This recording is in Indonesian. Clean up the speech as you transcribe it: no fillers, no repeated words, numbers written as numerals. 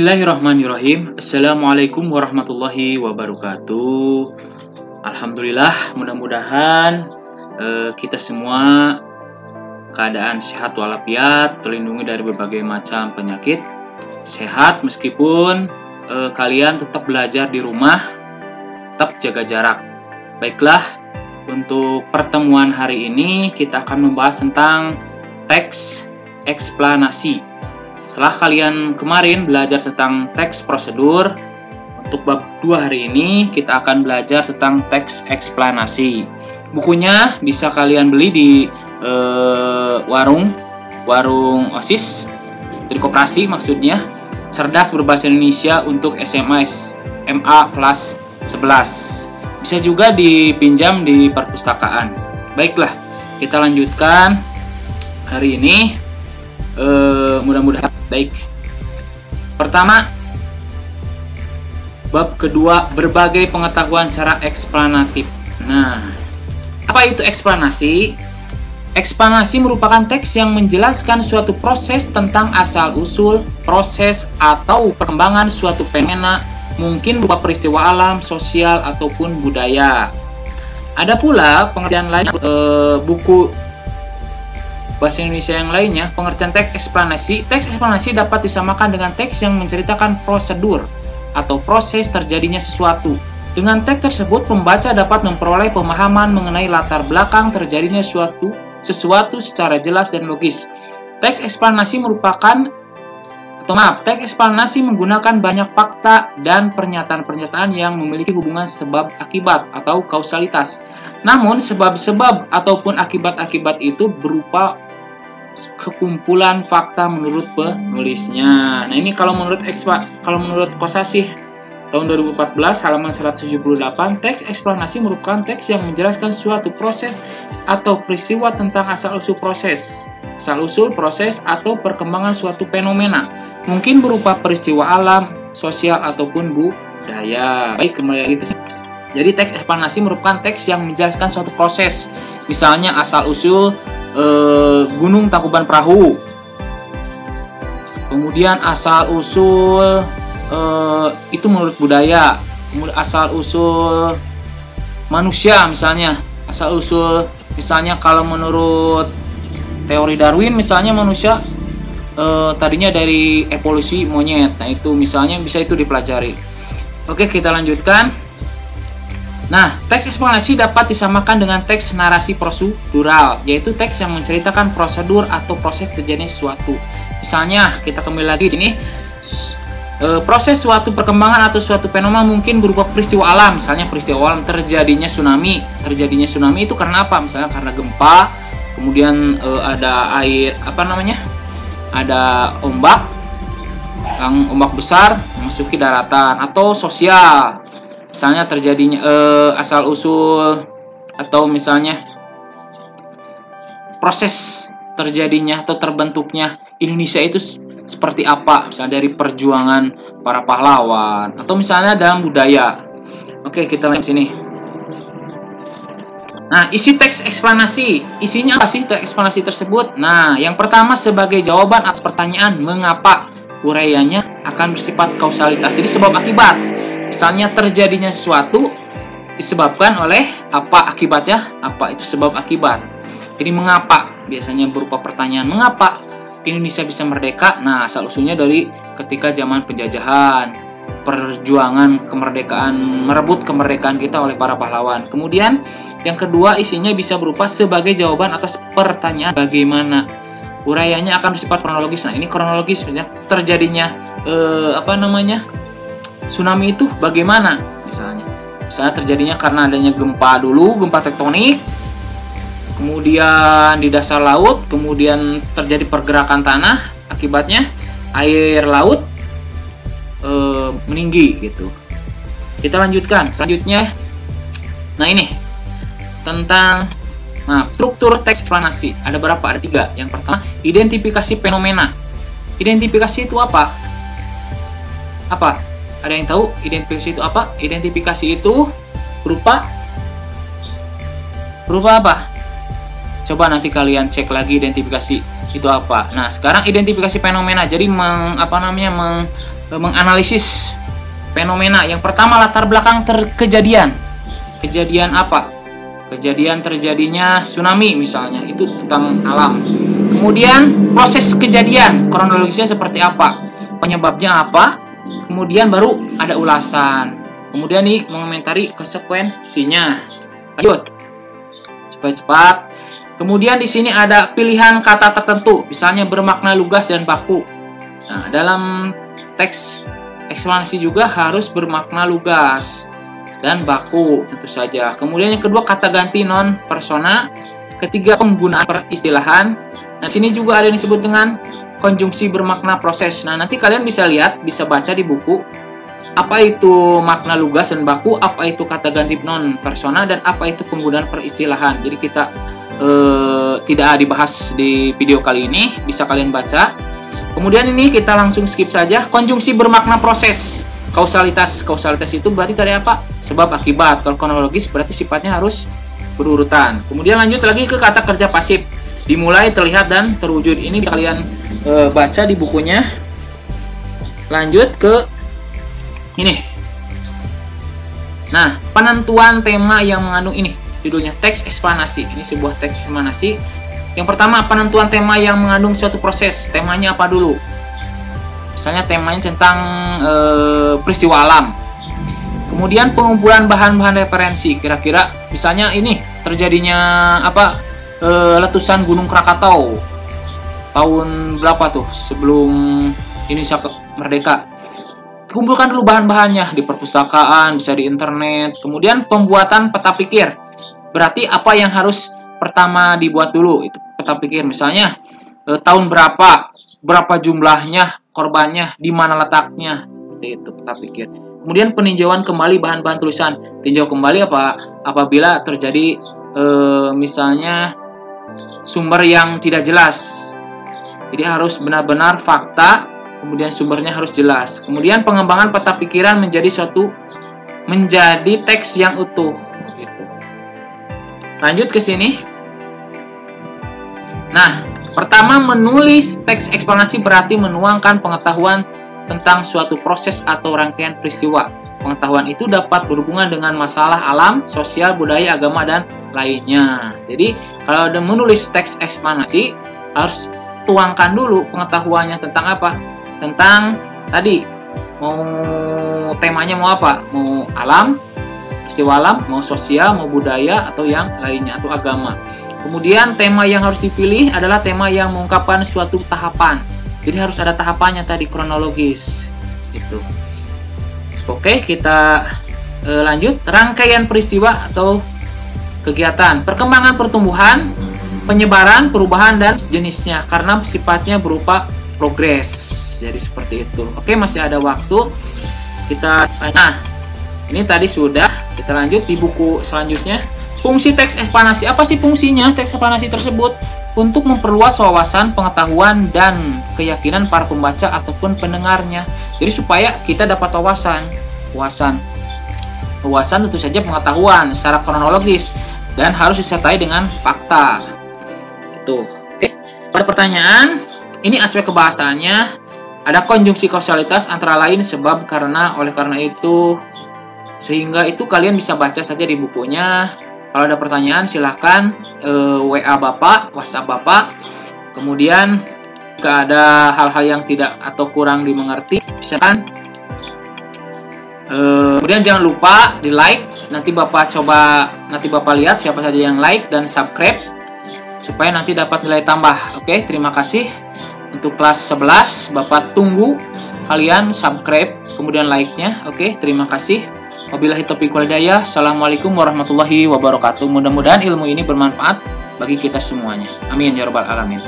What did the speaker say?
Bismillahirrahmanirrahim. Assalamualaikum warahmatullahi wabarakatuh. Alhamdulillah, mudah-mudahan kita semua keadaan sehat walafiat, terlindungi dari berbagai macam penyakit, sehat meskipun kalian tetap belajar di rumah, tetap jaga jarak. Baiklah, untuk pertemuan hari ini kita akan membahas tentang teks eksplanasi. Setelah kalian kemarin belajar tentang teks prosedur, untuk bab 2 hari ini kita akan belajar tentang teks eksplanasi. Bukunya bisa kalian beli di warung OSIS, dari koperasi maksudnya, Cerdas Berbahasa Indonesia untuk SMA kelas 11. Bisa juga dipinjam di perpustakaan. Baiklah, kita lanjutkan hari ini. Mudah-mudahan baik. Pertama, bab kedua, berbagai pengetahuan secara eksplanatif. Nah, apa itu eksplanasi? Eksplanasi merupakan teks yang menjelaskan suatu proses tentang asal-usul, proses atau perkembangan suatu fenomena, mungkin berupa peristiwa alam, sosial ataupun budaya. Ada pula pengertian lain buku bahasa Indonesia yang lainnya, pengertian teks eksplanasi. Teks eksplanasi dapat disamakan dengan teks yang menceritakan prosedur atau proses terjadinya sesuatu. Dengan teks tersebut, pembaca dapat memperoleh pemahaman mengenai latar belakang terjadinya sesuatu secara jelas dan logis. Teks eksplanasi teks eksplanasi menggunakan banyak fakta dan pernyataan-pernyataan yang memiliki hubungan sebab akibat atau kausalitas. Namun, sebab-sebab ataupun akibat-akibat itu berupa kekumpulan fakta menurut penulisnya. Nah, ini kalau menurut Kosasih tahun 2014 halaman 178, teks eksplanasi merupakan teks yang menjelaskan suatu proses atau peristiwa tentang asal-usul proses, atau perkembangan suatu fenomena, mungkin berupa peristiwa alam, sosial ataupun budaya. Baik, kembali lagi ke sini. Jadi teks eksplanasi merupakan teks yang menjelaskan suatu proses, misalnya asal-usul Gunung Tangkuban Perahu, kemudian asal-usul itu menurut budaya, kemudian asal-usul manusia, misalnya asal-usul, misalnya kalau menurut teori Darwin, misalnya manusia tadinya dari evolusi monyet. Nah, itu misalnya bisa itu dipelajari. Oke, kita lanjutkan. Nah, teks eksplanasi dapat disamakan dengan teks narasi prosedural, yaitu teks yang menceritakan prosedur atau proses terjadinya sesuatu. Misalnya, kita kembali lagi di sini, proses suatu perkembangan atau suatu fenomena mungkin berupa peristiwa alam. Misalnya peristiwa alam terjadinya tsunami. Terjadinya tsunami itu karena apa? Misalnya karena gempa, kemudian ada air, ada ombak besar memasuki daratan, atau sosial. Misalnya terjadinya asal-usul atau misalnya proses terjadinya atau terbentuknya Indonesia itu seperti apa, misalnya dari perjuangan para pahlawan, atau misalnya dalam budaya. Oke, kita lihat sini. Nah, isi teks eksplanasi, isinya apa sih teks eksplanasi tersebut? Nah, yang pertama, sebagai jawaban atas pertanyaan mengapa, uraiannya akan bersifat kausalitas, jadi sebab akibat. Misalnya terjadinya sesuatu disebabkan oleh apa, akibatnya apa, itu sebab akibat. Jadi mengapa biasanya berupa pertanyaan, mengapa Indonesia bisa merdeka? Nah, asal-usulnya dari ketika zaman penjajahan, perjuangan kemerdekaan, merebut kemerdekaan kita oleh para pahlawan. Kemudian yang kedua, isinya bisa berupa sebagai jawaban atas pertanyaan bagaimana, uraiannya akan bersifat kronologis. Nah, ini kronologis, misalnya terjadinya tsunami itu bagaimana, misalnya terjadinya karena adanya gempa dulu, gempa tektonik, kemudian di dasar laut, kemudian terjadi pergerakan tanah, akibatnya air laut meninggi gitu. Kita lanjutkan selanjutnya. Nah, ini tentang struktur teks eksplanasi. Ada berapa? Ada 3. Yang pertama, identifikasi fenomena. Identifikasi itu apa? Ada yang tahu identifikasi itu apa? Identifikasi itu berupa apa? Coba nanti kalian cek lagi identifikasi itu apa. Nah, sekarang identifikasi fenomena. Jadi menganalisis fenomena. Yang pertama, latar belakang kejadian. Kejadian apa? Kejadian terjadinya tsunami misalnya, itu tentang alam. Kemudian proses kejadian, kronologisnya seperti apa, penyebabnya apa. Kemudian baru ada ulasan. Kemudian nih mengomentari konsekuensinya. Lanjut supaya cepat. Kemudian di sini ada pilihan kata tertentu, misalnya bermakna lugas dan baku. Nah, dalam teks eksplanasi juga harus bermakna lugas dan baku tentu saja. Kemudian yang kedua, kata ganti non persona. Ketiga, penggunaan peristilahan. Nah, sini juga ada yang disebut dengan konjungsi bermakna proses. Nah, nanti kalian bisa lihat, bisa baca di buku apa itu makna lugas dan baku, apa itu kata ganti non persona, dan apa itu penggunaan peristilahan. Jadi kita tidak dibahas di video kali ini, bisa kalian baca. Kemudian ini kita langsung skip saja. Konjungsi bermakna proses. Kausalitas. Kausalitas itu berarti tadi apa? Sebab akibat. Kalau kronologis berarti sifatnya harus berurutan. Kemudian lanjut lagi ke kata kerja pasif. Dimulai, terlihat, dan terwujud. Ini bisa kalian baca di bukunya. Lanjut ke ini. Nah, penentuan tema yang mengandung ini. Judulnya teks eksplanasi. Ini sebuah teks eksplanasi. Yang pertama, penentuan tema yang mengandung suatu proses. Temanya apa dulu? Misalnya temanya tentang peristiwa alam. Kemudian pengumpulan bahan-bahan referensi. Kira-kira misalnya ini terjadinya apa? Letusan Gunung Krakatau. Tahun berapa tuh? Sebelum Indonesia merdeka. Kumpulkan dulu bahan-bahannya di perpustakaan, bisa di internet. Kemudian pembuatan peta pikir. Berarti apa yang harus pertama dibuat dulu? Itu peta pikir. Misalnya tahun berapa jumlahnya, korbannya, di mana letaknya, seperti itu peta pikir. Kemudian peninjauan kembali bahan-bahan tulisan. Tinjau kembali apabila terjadi misalnya sumber yang tidak jelas. Jadi harus benar-benar fakta, kemudian sumbernya harus jelas. Kemudian pengembangan peta pikiran menjadi teks yang utuh. Gitu. Lanjut ke sini. Nah, pertama, menulis teks eksplanasi berarti menuangkan pengetahuan tentang suatu proses atau rangkaian peristiwa. Pengetahuan itu dapat berhubungan dengan masalah alam, sosial, budaya, agama, dan lainnya. Jadi, kalau ada menulis teks eksplanasi, harus tuangkan dulu pengetahuannya tentang apa? Tentang tadi, mau temanya mau apa? Mau alam, peristiwa alam, mau sosial, mau budaya, atau yang lainnya, atau agama. Kemudian tema yang harus dipilih adalah tema yang mengungkapkan suatu tahapan. Jadi harus ada tahapannya tadi, kronologis. Gitu. Oke, kita lanjut. Rangkaian peristiwa atau kegiatan. Perkembangan pertumbuhan, penyebaran, perubahan, dan jenisnya. Karena sifatnya berupa progres. Jadi seperti itu. Oke, masih ada waktu. Nah, ini tadi sudah. Kita lanjut di buku selanjutnya. Fungsi teks eksplanasi. Apa sih fungsinya teks eksplanasi tersebut? Untuk memperluas wawasan, pengetahuan, dan keyakinan para pembaca ataupun pendengarnya. Jadi supaya kita dapat wawasan tentu saja pengetahuan secara kronologis dan harus disertai dengan fakta. Gitu. Oke. Pada pertanyaan, ini aspek kebahasaannya. Ada konjungsi kausalitas antara lain sebab, karena, oleh karena itu, sehingga itu kalian bisa baca saja di bukunya. Kalau ada pertanyaan silahkan WA Bapak, WhatsApp Bapak. Kemudian jika ada hal-hal yang tidak atau kurang dimengerti, silakan. Kemudian jangan lupa di like. Nanti Bapak lihat siapa saja yang like dan subscribe supaya nanti dapat nilai tambah. Oke, terima kasih. Untuk kelas 11 Bapak tunggu kalian subscribe kemudian like-nya. Oke, terima kasih. Wabillahi taufiq wal hidayah. Assalamualaikum warahmatullahi wabarakatuh. Mudah-mudahan ilmu ini bermanfaat bagi kita semuanya. Amin ya rabbal alamin.